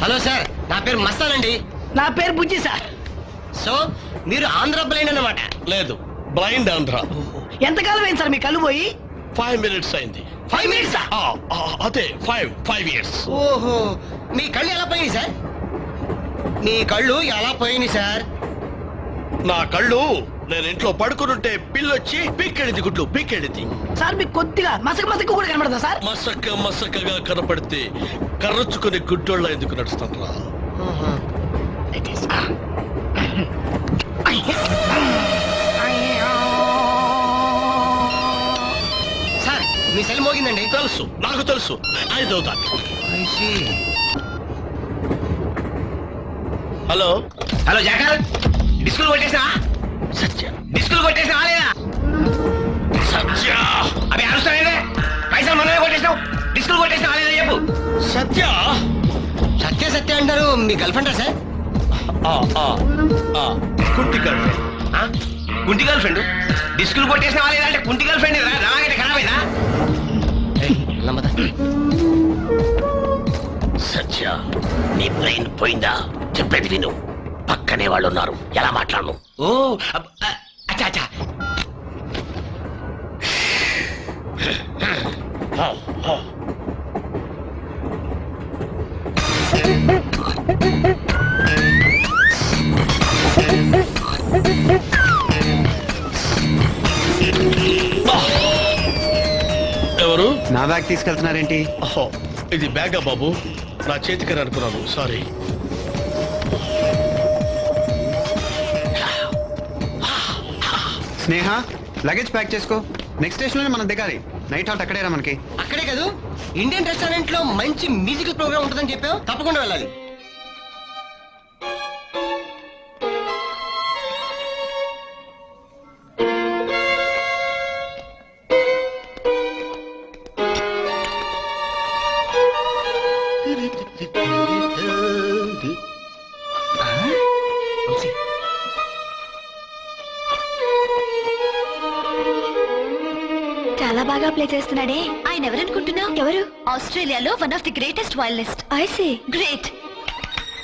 Hello sir, నా పేరు మస్తాన్ అండి. నా పేరు బుజ్జి సార్. సో మీరు ఆంధ్ర బ్లైండ్ అన్నమాట? లేదు, బ్లైండ్ ఆంధ్ర. ఎంతకాలం అయింది సార్ మీ కళ్ళు పోయి? 5 minutes అయింది. 5 minutes? అదే 5 years. ఓహో, మీ కళ్ళు ఎలా పోయినాయి సార్? మీ కళ్ళు ఎలా పోయినాయి సార్? నా కళ్ళు నేను ఇంట్లో పడుకునుంటే పిల్లొచ్చి పీకెళ్ళింది, గుడ్లు పీకెళ్ళింది. సార్ మీకు కొద్దిగా మసక మసక కూడా కనబడదా సార్? మసకగా కనపడితే కర్రొచ్చుకుని గుడ్డోళ్ళ ఎందుకు నడుస్తాను? సార్ మీ సెల్ మోగిందండి. తెలుసు, నాకు తెలుసు. Hello hello జాకర్, డిస్కులు కొట్టేసినా? సత్య, డిస్కులు కొట్టేసినా లేదా? సత్య, అవి అరుస్తానే పైసలు మనమే కొట్టేసినావు. డిస్కులు కొట్టేసినా లేదా చెప్పు. సత్య. సత్య సత్య అంటారు, మీ గర్ల్ ఫ్రెండా సార్? కుంటి గర్ల్ ఫ్రెండ్. కుంటి గర్ల్ ఫ్రెండ్? డిస్కులు కొట్టేసినా లేదా అంటే కుంటి గర్ల్ ఫ్రెండ్ రాగంటే ఖరాబైనా? సత్య, నీ బ్రెయిన్ పోయిందా? చెప్పేది విను. పక్కనే వాళ్ళు ఉన్నారు, ఎలా మాట్లాడను? ఓ అచ్చా అచ్చా. ఎవరు? నా బ్యాగ్ తీసుకెళ్తున్నారేంటి? ఇది బ్యాగా బాబు? నా చేతికని అనుకున్నాను, సారీ. స్నేహ, లగేజ్ ప్యాక్ చేసుకో. నెక్స్ట్ స్టేషన్ లోనే మనం దిగాలి. నైట్ హాల్ట్ అక్కడేరా మనకి. అక్కడే కాదు, ఇండియన్ రెస్టారెంట్ లో మంచి మ్యూజికల్ ప్రోగ్రామ్ ఉంటుందని చెప్పావు, తప్పకుండా వెళ్ళాలి. చాలా బాగా ప్లే చేస్తున్నాడే. ఆయన ఎవరనుకుంటున్నావు? ఎవరు? ఆస్ట్రేలియాలో one of the greatest violinist. I see. Great,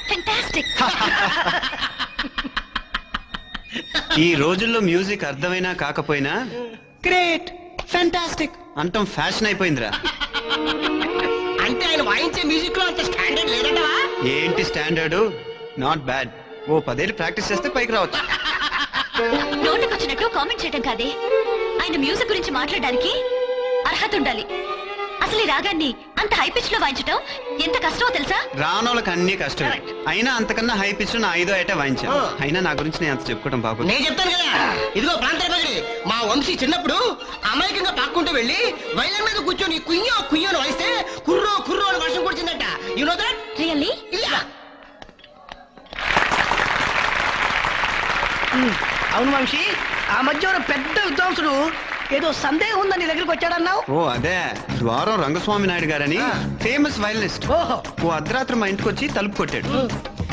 fantastic. ఈ రోజుల్లో మ్యూజిక్ అర్థమైనా కాకపోయినా గ్రేట్, ఫెంటాస్టిక్ అంటాం ఫ్యాషన్ అయిపోయిందిరా. అంటే ఆయన వాయించే మ్యూజిక్ లో అంత స్టాండర్డ్ లేదంటవా? ఏంటి స్టాండర్డు? Not bad. ఓ 10 ఏళ్ళు ప్రాక్టీస్ చేస్తే పైకి రావచ్చు. నోటికొచ్చినట్టు కామెంట్ చేయడం కాదే. ఆయన మ్యూజిక్ గురించి మాట్లాడడానికి అర్హత ఉండాలి. అసలు ఈ రాగాన్ని అంత హై పిచ్ లో వాయించడం ఎంత కష్టమో తెలుసా? రానోళ్ళకి అన్ని కష్టమే. అయినా అంతకన్నా హై పిచ్ నా 5వ ఏట వాయించాను. అయినా నా గురించి నేను అంత చెప్పుకోవడం బాబు. నేను చెప్తాను కదా, ఇదిగో ప్రాంతపగిడి, మా వంశీ చిన్నప్పుడు అమాయకంగా పాక్కుంటూ వెళ్ళి వైలన్ మీద కూర్చొని కుయ్యో కుయ్యోని వాయిస్తే కుర్రో కుర్రో అని వర్షం కుడిచిందట. You know that? రియల్లీ? అవును వంశీ, ఆ మధ్య ఒక పెద్ద విద్వాంసుడు ఏదో సందేహం ఉందని నీ దగ్గరికి వచ్చాడన్నావు. ఓ అదే, ద్వారం రంగస్వామి నాయుడు గారని ఫేమస్ వైలనిస్ట్. ఓహో. ఓ అర్ధరాత్రి మా ఇంటికి వచ్చి తలుపు కొట్టాడు.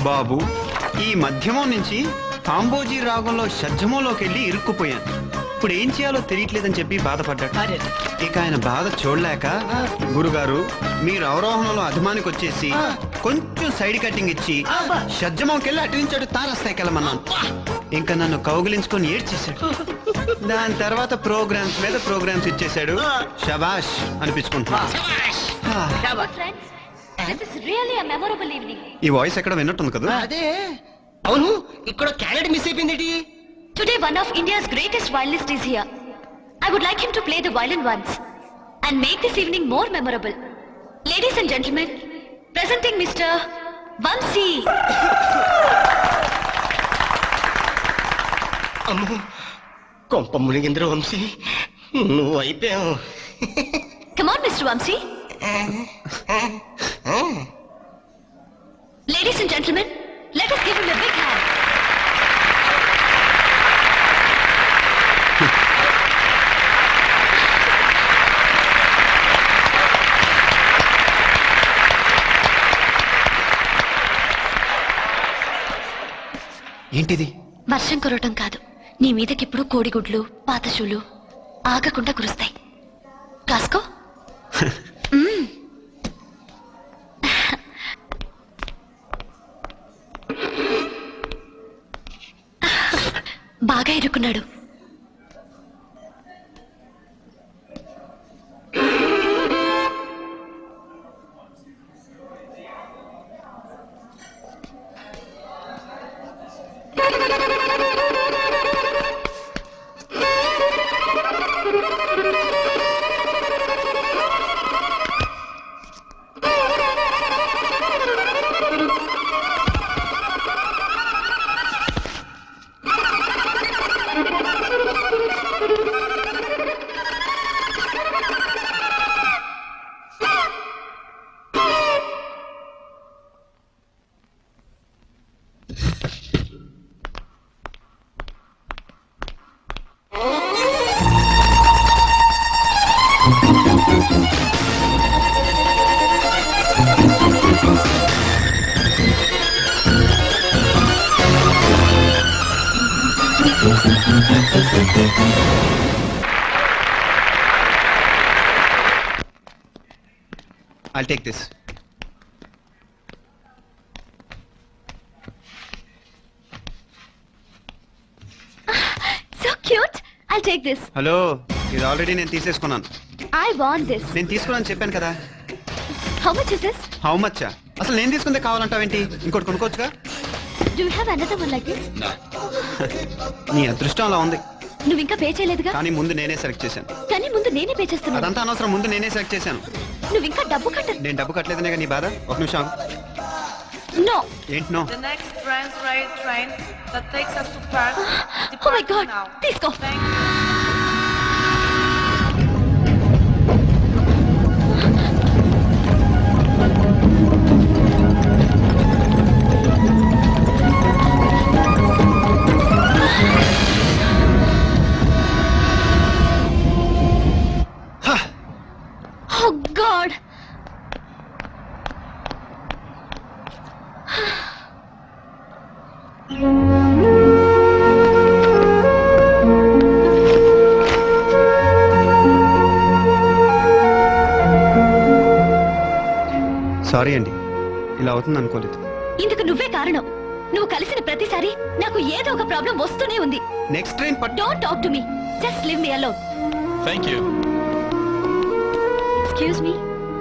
బాబు, ఈ మధ్యమం నుంచి కాంబోజీ రాగంలో షడ్జమంలోకి వెళ్ళి ఇరుక్కుపోయాను. ఇప్పుడు ఏం చేయాలో తెలియట్లేదని చెప్పి బాధపడ్డాడు. ఇక ఆయన బాధ చూడలేక, గురుగారు మీరు అవరోహణలో అభిమానికి వచ్చేసి కొంచెం సైడ్ కటింగ్ ఇచ్చి షడ్జమంకి వెళ్ళి అటు నుంచి అటు తారస్తాయికి వెళ్ళమన్నాను. ఇంకా నన్ను కౌగిలించుకొని ఏడ్చేశాడు. దాని తర్వాత ప్రోగ్రామ్స్ మీద ప్రోగ్రామ్స్ ఇచ్చేశాడు. శబాష్ అనిపించుకుంటున్నాను. This is really a memorable evening. ఈ వాయిస్ ఎక్కడ విన్నట్టుంది కదా? అదే. అవును, ఇక్కడ క్యారెట్ మిస్ అయిపోయింది. Today one of India's greatest violinists is here. I would like him to play the violin once and make this evening more memorable. Ladies and gentlemen, presenting Mr. Vamsi. అమ్మో, కొంప మునిగింద్ర వంశీ, నువ్వు అయిపోయావు. Come on, Mr. Vamsi. Ladies and gentlemen, let us give him a big hand. ఏంటిది? వర్షం కురవటం కాదు, నీ మీదకిప్పుడు కోడిగుడ్లు పాతశూలు ఆగకుండా కురుస్తాయి. కాసుకో. ఇరుక్కున్నాడు. I'll take this. So cute. I'll take this. Hello, ఇది ఆల్రెడీ నేను తీసేసుకున్నాను. I want this. నేను తీసుకున్నాను చెప్పాను కదా. How much is this? How much? అసలు నేను తీసుకుంటే కావాలంటావేంటి? ఇంకోటి కొనుక్కోవచ్చుగా. Do you have another one like this? నీ అదృష్టం అలా ఉంది. నువ్వు ఇంకా పే చేయలేదుగా. కానీ ముందు నేనే సెలెక్ట్ చేశాను. కానీ ముందు నేనే పే చేస్తున్నాను. అదంతా అనవసరం, ముందు నేనే సెలెక్ట్ చేశాను. నువ్వు ఇంకా డబ్బు కట్ట. నేను డబ్బు కట్టలేదనే నీ బాధ. ఒక నిమిషం ఆగు. No. ఏంటి no? The next Transrail train that takes us to Perth Oh my departs God. now. తీసుకో. Thank you. Oh God. Sorry అండి, ఇలా అవుతుంది అనుకోలేదు. ఇందుకు నువ్వే కారణం. నువ్వు కలిసిన ప్రతిసారి నాకు ఏదో ఒక ప్రాబ్లం వస్తూనే ఉంది. నెక్స్ట్ ట్రైన్ పట్టు. Don't talk to me. Just leave me alone. Thank you. Excuse me.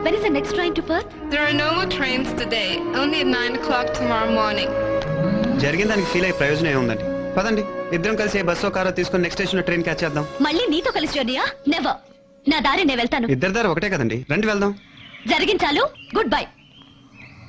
When is the next train to Perth? There are no more trains today, only at 9 o'clock tomorrow morning. జరిగిన దానికి feel అయ్యే ప్రయోజనం ఏముందండి? పదండి, ఇద్దరం కలిసి బస్సో కారో తీసుకుని next station లో ట్రైన్ క్యాచ్ చేద్దాం. మళ్ళీ నీతో కలిసి జర్నీయా? నెవర్. నా దారి నేను వెళ్తాను. ఇద్దరి దారి ఒకటే కదండి, రండి వెళ్దాం. జరిగించాలు. Good by.